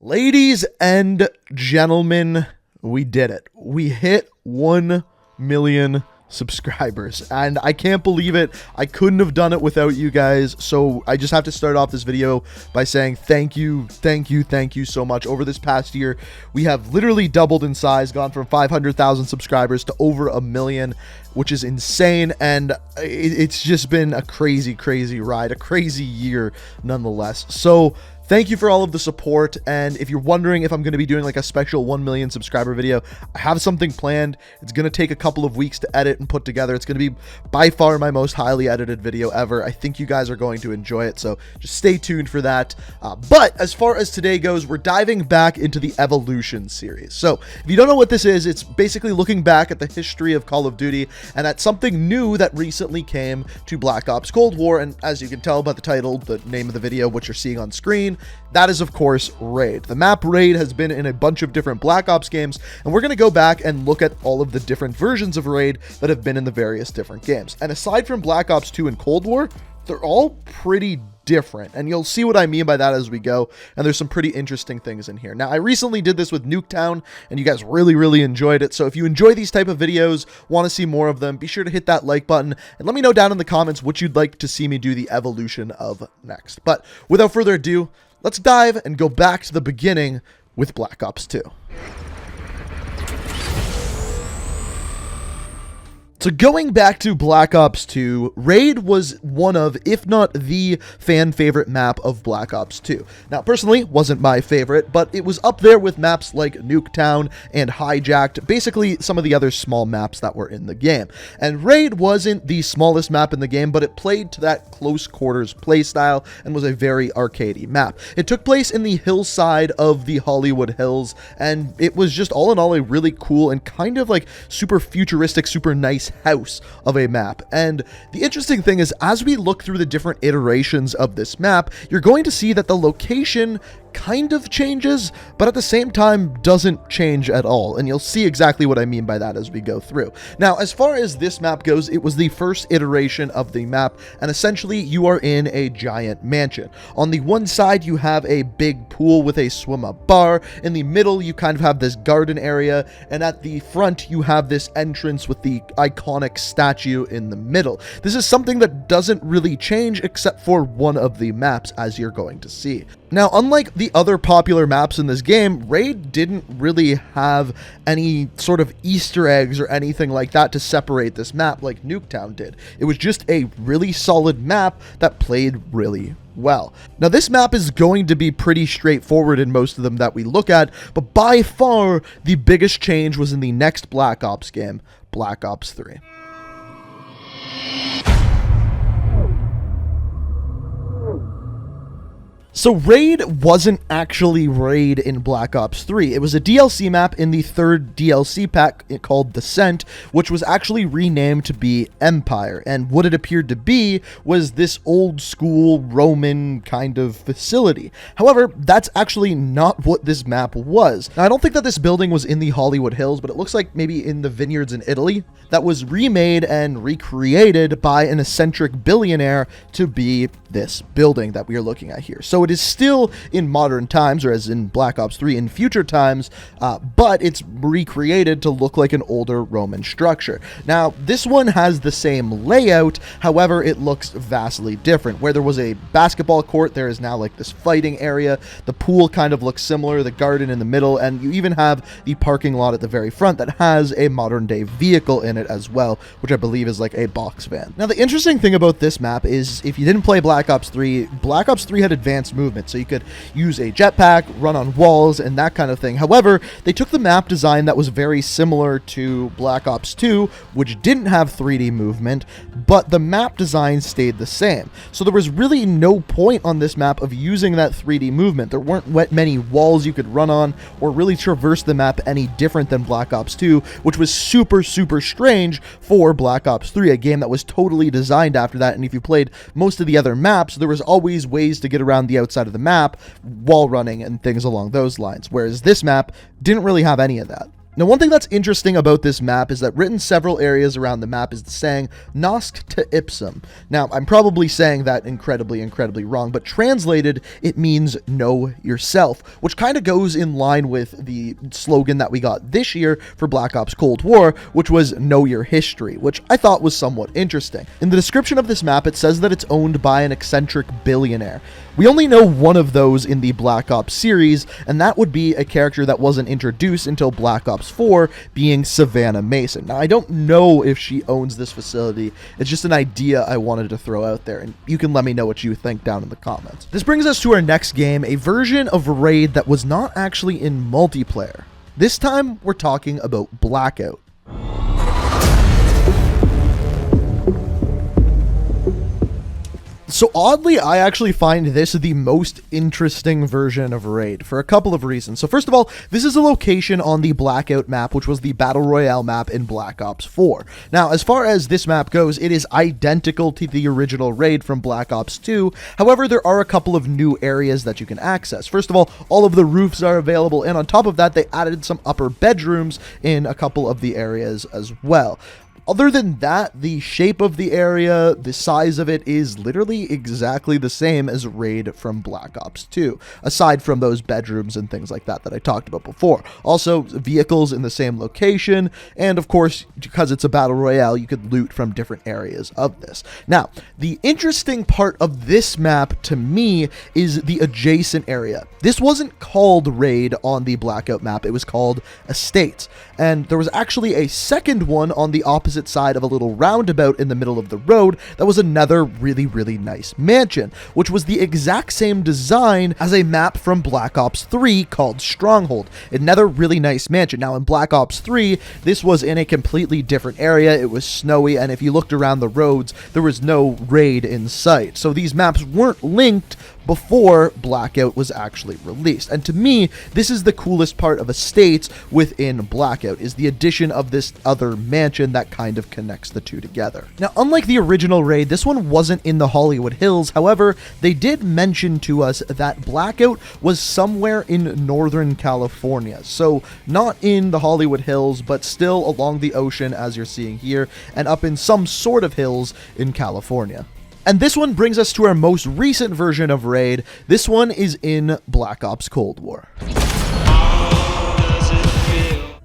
Ladies and gentlemen, we did it. We hit 1 million subscribers, and I can't believe it. I couldn't have done it without you guys, so I just have to start off this video by saying thank you so much. Over this past year, we have literally doubled in size, gone from 500,000 subscribers to over 1 million, which is insane, and it's just been a crazy ride, a crazy year nonetheless. So thank you for all of the support, and if you're wondering if I'm going to be doing like a special 1 million subscriber video, I have something planned. It's going to take a couple of weeks to edit and put together. It's going to be by far my most highly edited video ever. I think you guys are going to enjoy it, so just stay tuned for that. But as far as today goes, we're diving back into the Evolution series. So if you don't know what this is, it's basically looking back at the history of Call of Duty and at something new that recently came to Black Ops Cold War. And as you can tell by the title, the name of the video, what you're seeing on screen, that is, of course, Raid. The map Raid has been in a bunch of different Black Ops games, and we're going to go back and look at all of the different versions of Raid that have been in the various different games. And aside from Black Ops 2 and Cold War, they're all pretty different, and you'll see what I mean by that as we go, and there's some pretty interesting things in here. Now, I recently did this with Nuketown, and you guys really enjoyed it, so if you enjoy these type of videos, want to see more of them, be sure to hit that like button, and let me know down in the comments what you'd like to see me do the evolution of next. But without further ado, let's dive and go back to the beginning with Black Ops 2. So going back to Black Ops 2, Raid was one of, if not the fan favorite map of Black Ops 2. Now, personally, wasn't my favorite, but it was up there with maps like Nuketown and Hijacked, basically some of the other small maps that were in the game. And Raid wasn't the smallest map in the game, but it played to that close quarters playstyle and was a very arcadey map. It took place in the hillside of the Hollywood Hills, and it was just all in all a really cool and kind of like super futuristic, super nice house of a map. And the interesting thing is, as we look through the different iterations of this map, you're going to see that the location kind of changes, but at the same time doesn't change at all, and you'll see exactly what I mean by that as we go through. Now, as far as this map goes, it was the first iteration of the map, and essentially you are in a giant mansion. On the one side, you have a big pool with a swim-up bar. In the middle, you kind of have this garden area, and at the front, you have this entrance with the iconic statue in the middle. This is something that doesn't really change except for one of the maps, as you're going to see. Now, unlike the other popular maps in this game, Raid didn't really have any sort of Easter eggs or anything like that to separate this map like Nuketown did. It was just a really solid map that played really well. Now, this map is going to be pretty straightforward in most of them that we look at, but by far the biggest change was in the next Black Ops game, Black Ops 3. So Raid wasn't actually Raid in Black Ops 3. It was a DLC map in the third DLC pack called Descent, which was actually renamed to be Empire. And what it appeared to be was this old school Roman kind of facility. However, that's actually not what this map was. Now, I don't think that this building was in the Hollywood Hills, but it looks like maybe in the vineyards in Italy. That was remade and recreated by an eccentric billionaire to be this building that we are looking at here. So it is still in modern times, or as in Black Ops 3 in future times, but it's recreated to look like an older Roman structure. Now, this one has the same layout, however, it looks vastly different. Where there was a basketball court, there is now like this fighting area. The pool kind of looks similar, the garden in the middle, and you even have the parking lot at the very front that has a modern day vehicle in it as well, which I believe is like a box van. Now, the interesting thing about this map is, if you didn't play Black Ops 3, Black Ops 3 had advanced movement, so you could use a jetpack, run on walls, and that kind of thing. However, they took the map design that was very similar to Black Ops 2, which didn't have 3D movement, but the map design stayed the same. So there was really no point on this map of using that 3D movement. There weren't many walls you could run on or really traverse the map any different than Black Ops 2, which was super strange for Black Ops 3, a game that was totally designed after that. And if you played most of the other maps, there was always ways to get around the outside of the map, wall running and things along those lines, whereas this map didn't really have any of that. Now, one thing that's interesting about this map is that written several areas around the map is the saying, "Nosc to ipsum." Now, I'm probably saying that incredibly wrong, but translated, it means know yourself, which kind of goes in line with the slogan that we got this year for Black Ops Cold War, which was know your history, which I thought was somewhat interesting. In the description of this map, it says that it's owned by an eccentric billionaire. We only know one of those in the Black Ops series, and that would be a character that wasn't introduced until Black Ops 4, being Savannah Mason. Now, I don't know if she owns this facility. It's just an idea I wanted to throw out there, and you can let me know what you think down in the comments. This brings us to our next game, a version of Raid that was not actually in multiplayer. This time, we're talking about Blackout. So oddly, I actually find this the most interesting version of Raid for a couple of reasons. So first of all, this is a location on the Blackout map, which was the Battle Royale map in Black Ops 4. Now, as far as this map goes, it is identical to the original Raid from Black Ops 2. However, there are a couple of new areas that you can access. First of all of the roofs are available, and on top of that, they added some upper bedrooms in a couple of the areas as well. Other than that, the shape of the area, the size of it is literally exactly the same as Raid from Black Ops 2, aside from those bedrooms and things like that I talked about before. Also, vehicles in the same location, and of course, because it's a Battle Royale, you could loot from different areas of this. Now, the interesting part of this map to me is the adjacent area. This wasn't called Raid on the Blackout map, it was called Estates, and there was actually a second one on the opposite side of a little roundabout in the middle of the road that was another really nice mansion, which was the exact same design as a map from Black Ops 3 called Stronghold. Another really nice mansion. Now in Black Ops 3, this was in a completely different area. It was snowy, and if you looked around the roads, there was no Raid in sight. So these maps weren't linked before Blackout was actually released. And to me, this is the coolest part of Estates within Blackout, is the addition of this other mansion that kind of connects the two together. Now, unlike the original Raid, this one wasn't in the Hollywood Hills. However, they did mention to us that Blackout was somewhere in Northern California. So not in the Hollywood Hills, but still along the ocean as you're seeing here, and up in some sort of hills in California. And this one brings us to our most recent version of Raid. This one is in Black Ops Cold War.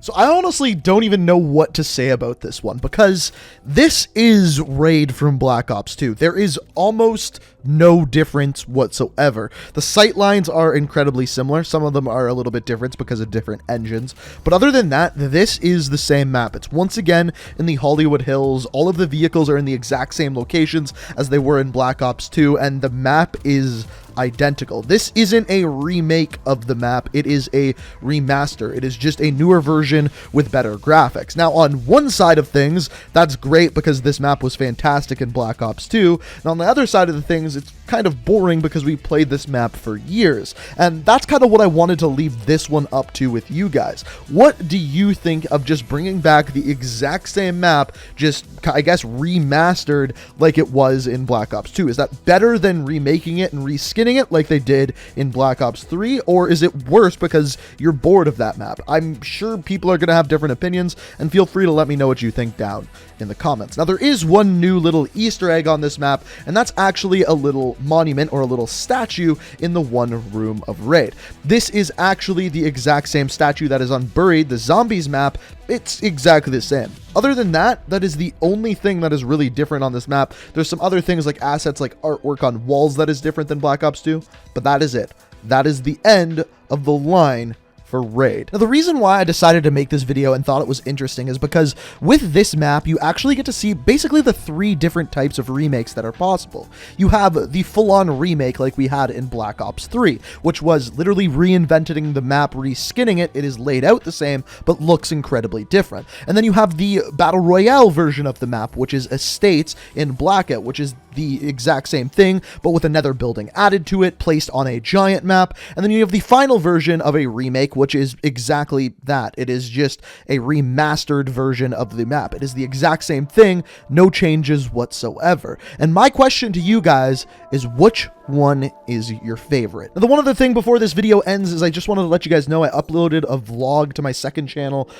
So I honestly don't even know what to say about this one, because this is Raid from Black Ops 2. There is almost no difference whatsoever. The sight lines are incredibly similar. Some of them are a little bit different because of different engines. But other than that, this is the same map. It's once again in the Hollywood Hills. All of the vehicles are in the exact same locations as they were in Black Ops 2, and the map is identical. This isn't a remake of the map, it is a remaster. It is just a newer version with better graphics. Now, on one side of things, that's great because this map was fantastic in Black Ops 2, and on the other side of the things, it's kind of boring because we played this map for years. And that's kind of what I wanted to leave this one up to with you guys. What do you think of just bringing back the exact same map, just, I guess, remastered like it was in Black Ops 2? Is that better than remaking it and reskinning it like they did in Black Ops 3, or is it worse because you're bored of that map? I'm sure people are going to have different opinions, and feel free to let me know what you think down in the comments. Now, there is one new little Easter egg on this map, and that's actually a little monument or a little statue in the one room of Raid. This is actually the exact same statue that is on Buried, the Zombies map. It's exactly the same. Other than that, that is the only thing that is really different on this map. There's some other things like assets like artwork on walls that is different than Black Ops 2, but that is it. That is the end of the line for Raid. Now, the reason why I decided to make this video and thought it was interesting is because with this map, you actually get to see basically the three different types of remakes that are possible. You have the full-on remake like we had in Black Ops 3, which was literally reinventing the map, reskinning it. It is laid out the same, but looks incredibly different. And then you have the Battle Royale version of the map, which is Estates in Blackout, which is the exact same thing, but with another building added to it, placed on a giant map. And then you have the final version of a remake, which is exactly that. It is just a remastered version of the map. It is the exact same thing, no changes whatsoever. And my question to you guys is, which one is your favorite? Now, the one other thing before this video ends is I just wanted to let you guys know I uploaded a vlog to my second channel,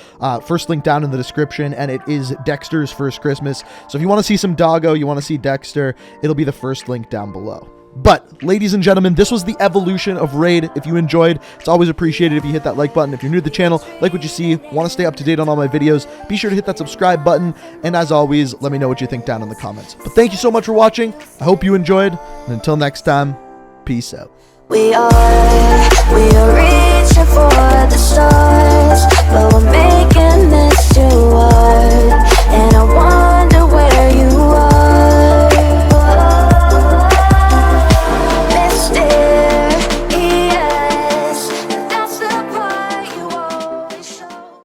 first link down in the description, and it is Dexter's First Christmas. So if you want to see some doggo, you want to see Dexter, it'll be the first link down below. But, ladies and gentlemen, this was the evolution of Raid. If you enjoyed, it's always appreciated if you hit that like button. If you're new to the channel, like what you see, want to stay up to date on all my videos, be sure to hit that subscribe button. And as always, let me know what you think down in the comments. But thank you so much for watching. I hope you enjoyed. And until next time, peace out. We are reaching for the